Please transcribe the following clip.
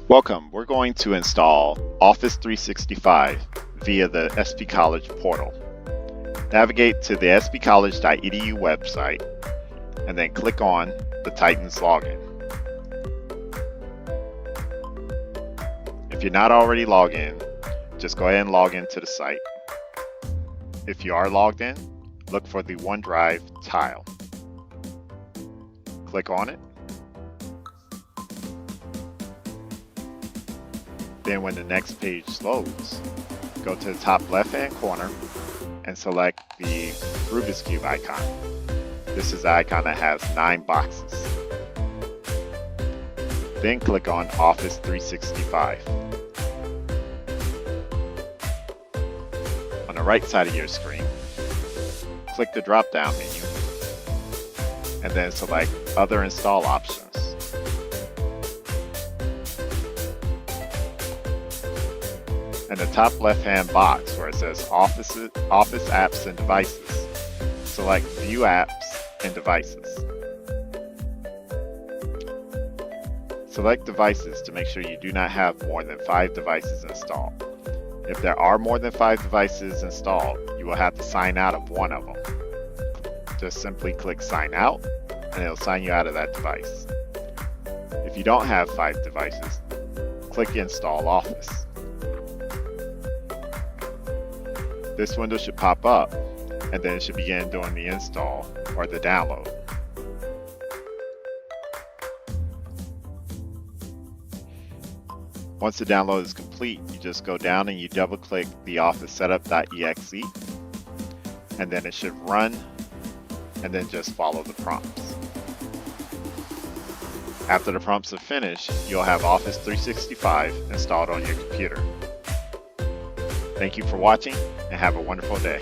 Welcome. We're going to install Office 365 via the SP College portal. Navigate to the spcollege.edu website and then click on the Titans login. If you're not already logged in, just go ahead and log into the site. If you are logged in, look for the OneDrive tile. Click on it. Then when the next page loads, go to the top left-hand corner and select the Rubik's Cube icon. This is the icon that has 9 boxes. Then click on Office 365. On the right side of your screen, click the drop-down menu and then select Other Install Options. In the top left-hand box where it says Office Apps and Devices, select View Apps and Devices. Select Devices to make sure you do not have more than 5 devices installed. If there are more than 5 devices installed, you will have to sign out of one of them. Just simply click Sign Out and it'll sign you out of that device. If you don't have 5 devices, click Install Office. This window should pop up and then it should begin doing the install or the download. Once the download is complete, you just go down and you double click the Office Setup.exe and then it should run and then just follow the prompts. After the prompts are finished, you'll have Office 365 installed on your computer. Thank you for watching and have a wonderful day.